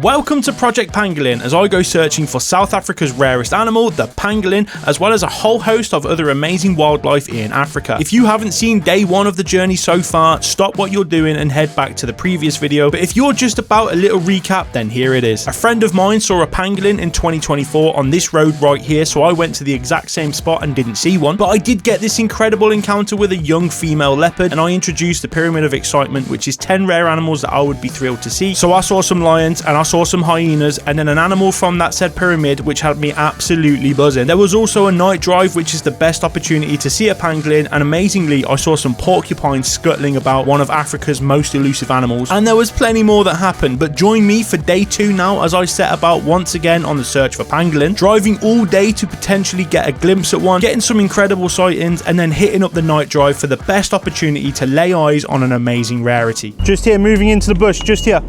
Welcome to Project Pangolin as I go searching for South Africa's rarest animal, the pangolin, as well as a whole host of other amazing wildlife in Africa. If you haven't seen day one of the journey so far, stop what you're doing and head back to the previous video. But if you're just about a little recap, then here it is. A friend of mine saw a pangolin in 2024 on this road right here, so I went to the exact same spot and didn't see one. But I did get this incredible encounter with a young female leopard, and I introduced the Pyramid of Excitement, which is 10 rare animals that I would be thrilled to see. So I saw some lions and I saw some hyenas, and then an animal from that said pyramid which had me absolutely buzzing. There was also a night drive, which is the best opportunity to see a pangolin, and amazingly I saw some porcupines scuttling about, one of Africa's most elusive animals, and there was plenty more that happened. But join me for day 2 now as I set about once again on the search for pangolin, driving all day to potentially get a glimpse at one, getting some incredible sightings, and then hitting up the night drive for the best opportunity to lay eyes on an amazing rarity. Just here, moving into the bush, just here.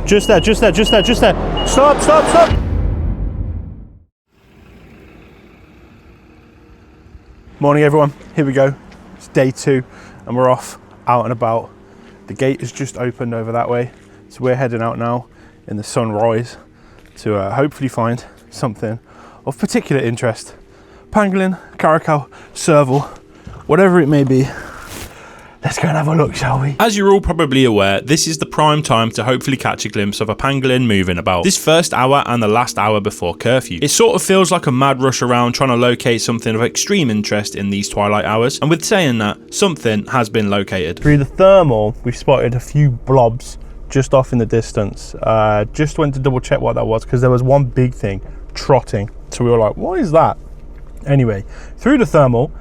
Just there, just there, just there, just there. Stop, stop, stop! Morning everyone, here we go. It's day 2 and we're off out and about. The gate is just opened over that way. So we're heading out now in the sunrise to hopefully find something of particular interest. Pangolin, caracal, serval, whatever it may be. Let's go and have a look, shall we? As you're all probably aware, this is the prime time to hopefully catch a glimpse of a pangolin moving about. This first hour and the last hour before curfew. It sort of feels like a mad rush around trying to locate something of extreme interest in these twilight hours. And with saying that, something has been located. Through the thermal, we've spotted a few blobs just off in the distance. Just went to double check what that was because there was one big thing trotting. So we were like, what is that? Anyway, through the thermal,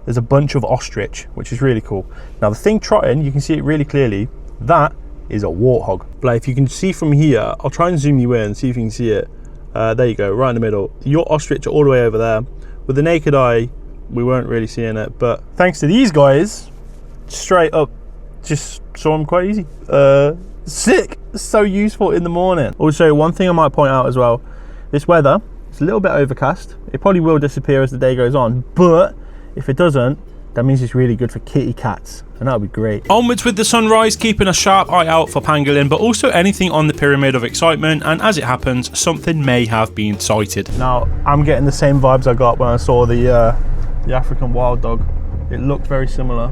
there's a bunch of ostrich, which is really cool. Now the thing trotting, you can see it really clearly, that is a warthog. Like if you can see from here, I'll try and zoom you in and see if you can see it. There you go, right in the middle. Your ostrich are all the way over there. With the naked eye, we weren't really seeing it, but thanks to these guys, straight up, just saw them quite easy. Sick, so useful in the morning. Also, one thing I might point out as well, this weather, it's a little bit overcast. It probably will disappear as the day goes on, but if it doesn't, that means it's really good for kitty cats, and that would be great. Onwards with the sunrise, keeping a sharp eye out for pangolin, but also anything on the Pyramid of Excitement, and as it happens, something may have been sighted. Now, I'm getting the same vibes I got when I saw the African wild dog. It looked very similar.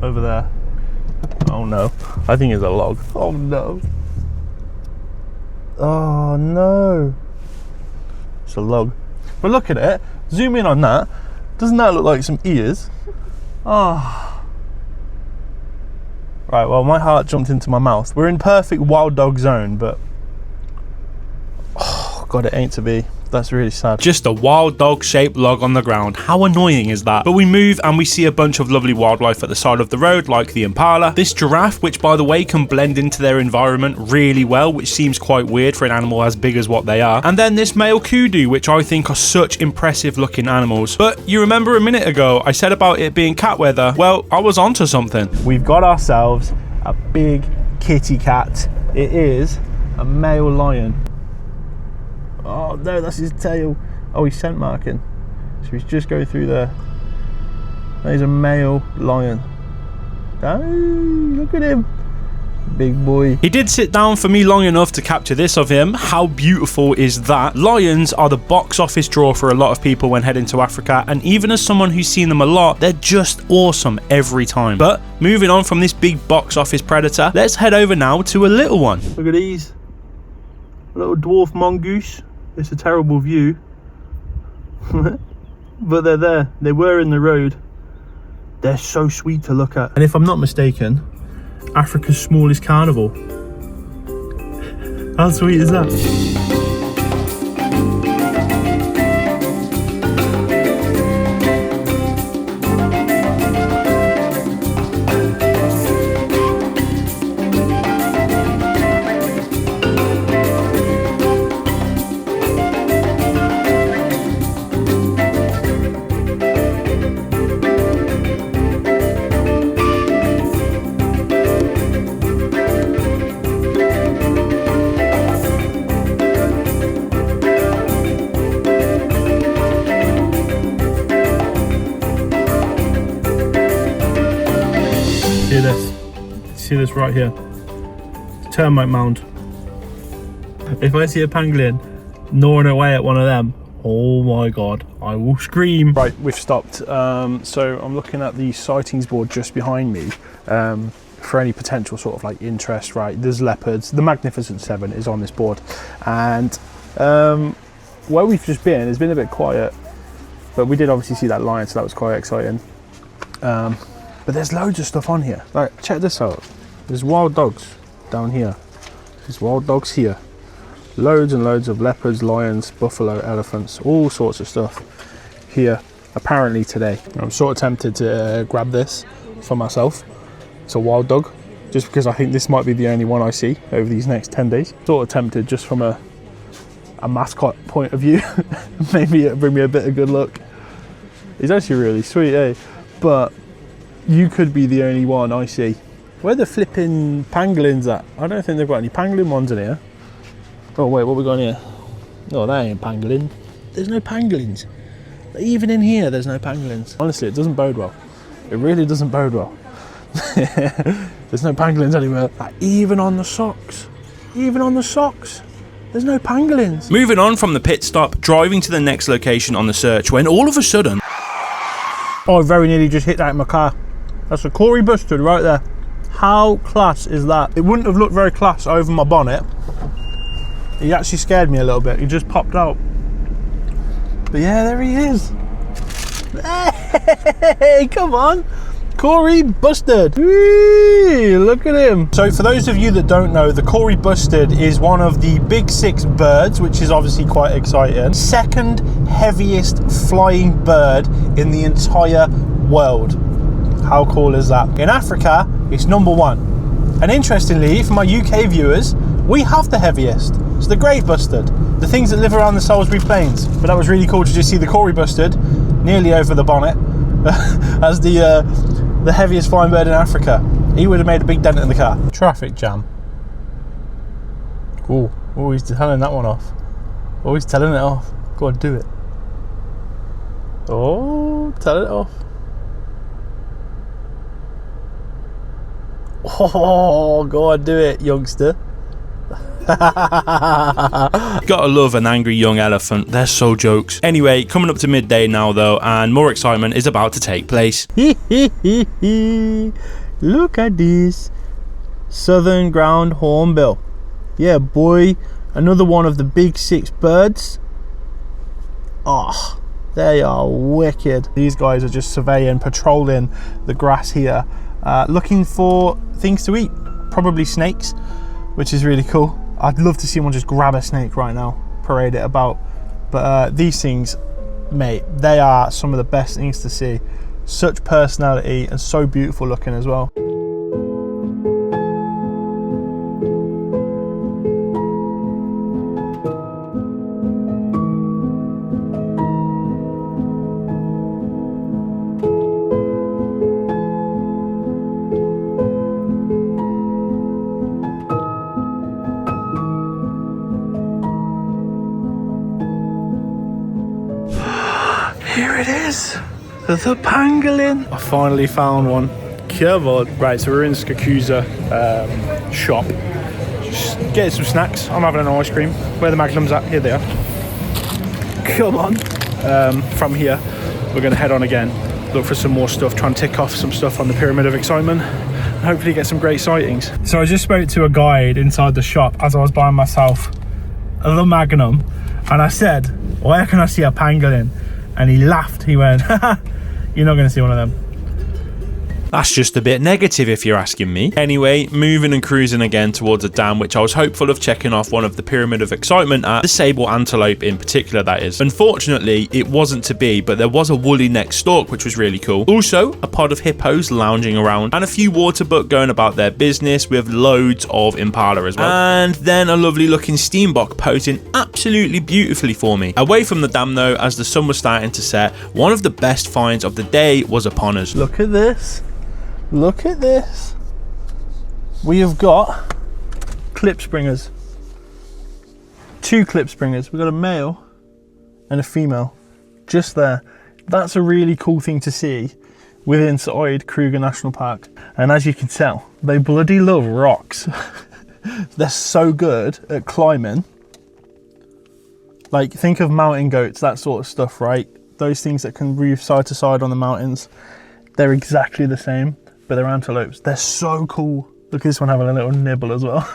Over there. Oh no, I think it's a log. Oh no. Oh no. It's a log. But look at it, zoom in on that. Doesn't that look like some ears? Oh. Right, well my heart jumped into my mouth. We're in perfect wild dog zone, but oh god, it ain't to be. That's really sad. Just a wild dog shaped log on the ground. How annoying is that? But we move and we see a bunch of lovely wildlife at the side of the road, like the impala, this giraffe, which by the way can blend into their environment really well, which seems quite weird for an animal as big as what they are. And then this male kudu, which I think are such impressive looking animals. But you remember a minute ago I said about it being cat weather? Well, I was onto something. We've got ourselves a big kitty cat. It is a male lion. Oh no, that's his tail. Oh, he's scent marking. So he's just going through there. There's a male lion. Oh, look at him. Big boy. He did sit down for me long enough to capture this of him. How beautiful is that? Lions are the box office draw for a lot of people when heading to Africa, and even as someone who's seen them a lot, they're just awesome every time. But moving on from this big box office predator, let's head over now to a little one. Look at these. A little dwarf mongoose. It's a terrible view, but they're there. They were in the road. They're so sweet to look at. And if I'm not mistaken, Africa's smallest carnivore. How sweet is that? this right here. Termite mound. If I see a pangolin gnawing away at one of them, oh my god, I will scream. Right, we've stopped. So I'm looking at the sightings board just behind me for any potential sort of like interest. Right, there's leopards. The Magnificent Seven is on this board, and where we've just been, it's been a bit quiet, but we did obviously see that lion, so that was quite exciting. But there's loads of stuff on here. Like, check this out. There's wild dogs down here. There's wild dogs here. Loads and loads of leopards, lions, buffalo, elephants, all sorts of stuff here apparently today. I'm sort of tempted to grab this for myself. It's a wild dog, just because I think this might be the only one I see over these next 10 days. Sort of tempted just from a mascot point of view. Maybe it'll bring me a bit of good luck. He's actually really sweet, eh? But you could be the only one I see. Where the flipping pangolins at? I don't think they've got any pangolin ones in here. Oh wait, what we got here? Oh, that ain't pangolin. There's no pangolins. Even in here, there's no pangolins. Honestly, it doesn't bode well. It really doesn't bode well. There's no pangolins anywhere. Like, even on the socks. Even on the socks. There's no pangolins. Moving on from the pit stop, driving to the next location on the search, when all of a sudden... Oh, I very nearly just hit that in my car. That's a Corey bustard right there. How class is that? It wouldn't have looked very class over my bonnet. He actually scared me a little bit. He just popped out. But yeah, there he is. Hey, come on. Corey Bustard. Whee, look at him. So for those of you that don't know, the Corey Bustard is one of the big 6 birds, which is obviously quite exciting. Second heaviest flying bird in the entire world. How cool is that? In Africa, it's #1. And interestingly, for my UK viewers, we have the heaviest. It's the grey bustard, the things that live around the Salisbury Plains. But that was really cool to just see the Corey bustard nearly over the bonnet as the heaviest flying bird in Africa. He would have made a big dent in the car. Traffic jam. Oh, he's telling that one off. Oh, he's telling it off. Go on, do it. Oh, tell it off. Oh, go on, do it, youngster. Gotta love an angry young elephant, they're so jokes. Anyway, coming up to midday now though, and more excitement is about to take place. Look at this southern ground hornbill. Yeah boy, another one of the big 6 birds. Oh, they are wicked. These guys are just surveying, patrolling the grass here, looking for things to eat, probably snakes, which is really cool. I'd love to see one just grab a snake right now, parade it about. But these things, mate, they are some of the best things to see. Such personality and so beautiful looking as well. Here it is, the pangolin. I finally found one. Come on. Right, so we're in Skakusa shop. Just getting some snacks. I'm having an ice cream. Where the Magnums at? Here they are. Come on. From here, we're going to head on again, look for some more stuff, try and tick off some stuff on the Pyramid of Excitement, and hopefully get some great sightings. So I just spoke to a guide inside the shop as I was buying myself the Magnum, and I said, where can I see a pangolin? And he laughed. He went, haha, you're not going to see one of them. That's just a bit negative if you're asking me. Anyway, moving and cruising again towards a dam which I was hopeful of checking off one of the Pyramid of Excitement at, the sable antelope in particular that is. Unfortunately, it wasn't to be, but there was a woolly neck stork which was really cool. Also, a pod of hippos lounging around, and a few waterbuck going about their business with loads of impala as well. And then a lovely looking steenbok posing absolutely beautifully for me. Away from the dam though, as the sun was starting to set, one of the best finds of the day was upon us. Look at this. Look at this. We have got clip springers. 2 clip springers. We've got a male and a female just there. That's a really cool thing to see We're inside Kruger National Park, and as you can tell, they bloody love rocks. They're so good at climbing. Like, think of mountain goats, that sort of stuff, right? Those things that can move side to side on the mountains. They're exactly the same, but they're antelopes. They're so cool. Look at this one having a little nibble as well.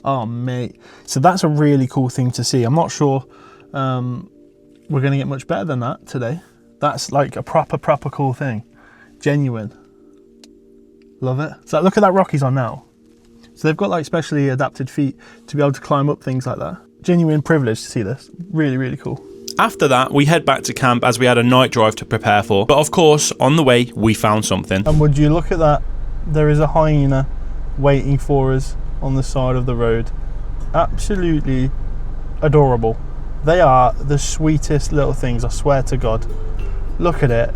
Oh, mate. So that's a really cool thing to see. I'm not sure we're going to get much better than that today. That's like a proper cool thing. Genuine. Love it. So look at that rock he's on now. So they've got like specially adapted feet to be able to climb up things like that. Genuine privilege to see this. Really, really cool. After that, we head back to camp as we had a night drive to prepare for. But of course, on the way, we found something. And would you look at that? There is a hyena waiting for us on the side of the road. Absolutely adorable. They are the sweetest little things, I swear to God. Look at it.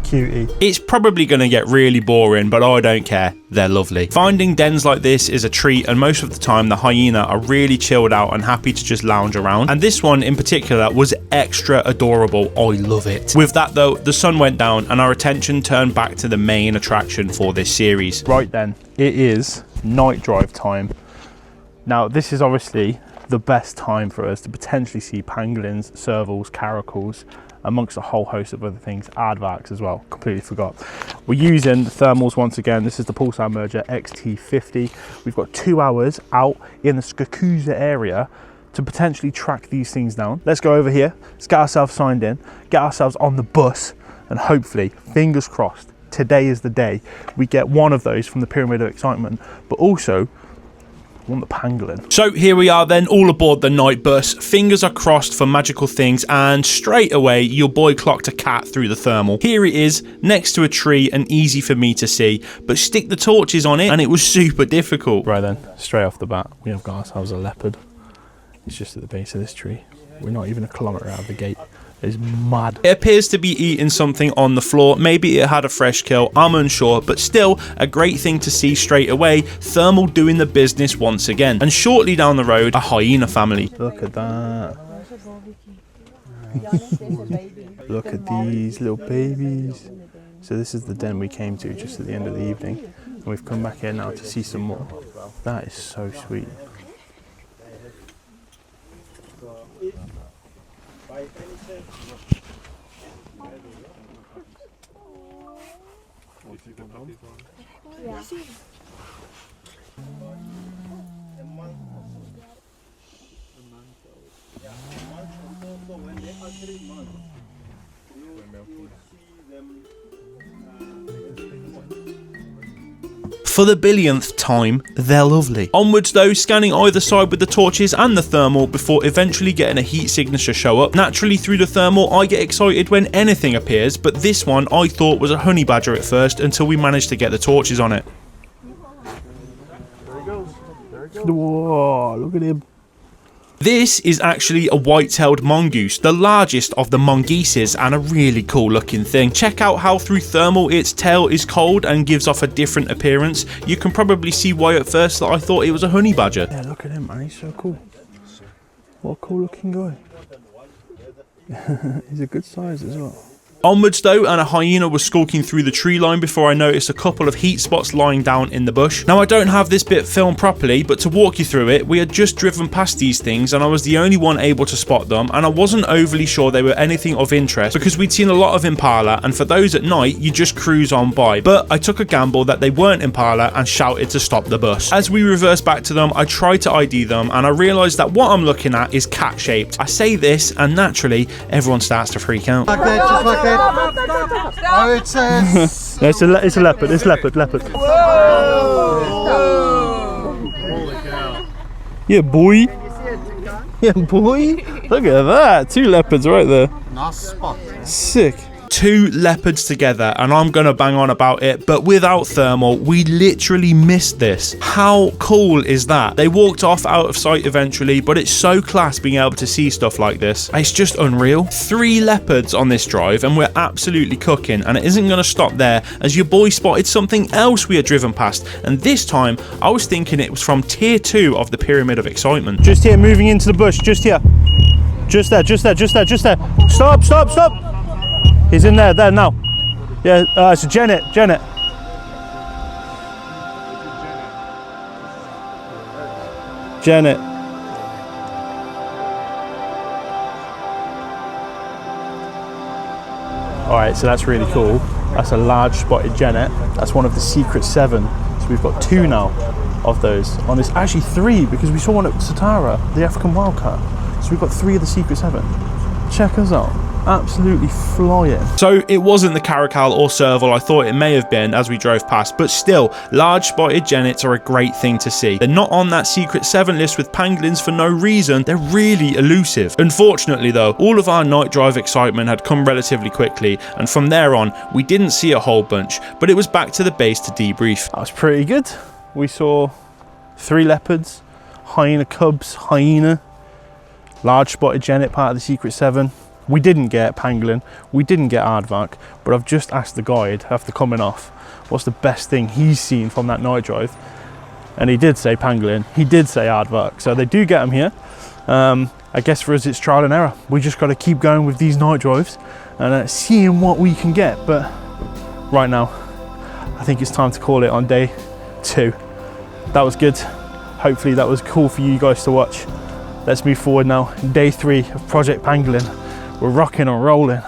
Cutie. It's probably going to get really boring, but I don't care. They're lovely. Finding dens like this is a treat, and most of the time the hyena are really chilled out and happy to just lounge around. And this one in particular was extra adorable. I love it. With that though, the sun went down and our attention turned back to the main attraction for this series. Right then, it is night drive time. Now this is obviously the best time for us to potentially see pangolins, servals, caracals, amongst a whole host of other things, aardvarks as well, completely forgot. We're using the thermals once again. This is the Pulsar Merger XT50. We've got 2 hours out in the Skakusa area to potentially track these things down. Let's go over here, let's get ourselves signed in, get ourselves on the bus, and hopefully, fingers crossed, today is the day we get one of those from the Pyramid of Excitement, but also the pangolin. So here we are then, all aboard the night bus. Fingers are crossed for magical things, and straight away your boy clocked a cat through the thermal. Here it is, next to a tree and easy for me to see, but stick the torches on it and it was super difficult. Right then, straight off the bat, we have got ourselves a leopard. It's just at the base of this tree. We're not even a kilometre out of the gate. It's mad. It appears to be eating something on the floor. Maybe it had a fresh kill, I'm unsure, but still a great thing to see straight away. Thermal doing the business once again. And shortly down the road, a hyena family. Look at that. Look at these little babies. So this is the den we came to just at the end of the evening. And we've come back here now to see some more. That is so sweet. For the billionth time, they're lovely. Onwards though, scanning either side with the torches and the thermal before eventually getting a heat signature show up. Naturally through the thermal, I get excited when anything appears, but this one I thought was a honey badger at first until we managed to get the torches on it. There he goes. There he goes. Whoa, look at him. This is actually a white-tailed mongoose, the largest of the mongooses, and a really cool looking thing. Check out how through thermal its tail is cold and gives off a different appearance. You can probably see why at first that I thought it was a honey badger. Yeah, look at him, man, he's so cool. What a cool looking guy. He's a good size as well. Onwards though, and a hyena was skulking through the tree line before I noticed a couple of heat spots lying down in the bush. Now I don't have this bit filmed properly, but to walk you through it, we had just driven past these things and I was the only one able to spot them, and I wasn't overly sure they were anything of interest because we'd seen a lot of impala, and for those at night you just cruise on by, but I took a gamble that they weren't impala and shouted to stop the bus. As we reversed back to them, I tried to ID them and I realised that what I'm looking at is cat shaped. I say this and naturally everyone starts to freak out. Like that, just like that. Oh, it's It's a leopard. It's leopard. Yeah, boy. Yeah, boy. Look at that. 2 leopards right there. nice spot. Sick. 2 leopards together, and I'm gonna bang on about it, but without thermal we literally missed this. How cool is that? They walked off out of sight eventually, but it's so class being able to see stuff like this. It's just unreal. 3 leopards on this drive and we're absolutely cooking, and it isn't gonna stop there as your boy spotted something else we had driven past, and this time I was thinking it was from tier 2 of the Pyramid of Excitement. Just here, moving into the bush, just here. Just there. Stop. He's in there now. Yeah, it's a Janet. All right, so that's really cool. That's a large spotted genet. That's one of the secret 7. So we've got 2 now of those. On this, actually 3, because we saw one at Satara, the African wildcat. So we've got 3 of the secret 7. Check us out. Absolutely flying. So it wasn't the caracal or serval I thought it may have been as we drove past, but still, large spotted genets are a great thing to see. They're not on that secret 7 list with pangolins for no reason. They're really elusive. Unfortunately though, all of our night drive excitement had come relatively quickly, and from there on, we didn't see a whole bunch, but it was back to the base to debrief. That was pretty good. We saw 3 leopards, hyena cubs, hyena, large spotted genet, part of the secret 7. We didn't get pangolin, we didn't get aardvark, but I've just asked the guide after coming off what's the best thing he's seen from that night drive, and he did say pangolin, he did say aardvark, so they do get them here. I guess for us it's trial and error. We just got to keep going with these night drives and seeing what we can get, but right now I think it's time to call it on day 2. That was good. Hopefully that was cool for you guys to watch. Let's move forward now. Day 3 of Project Pangolin. We're rocking and rolling.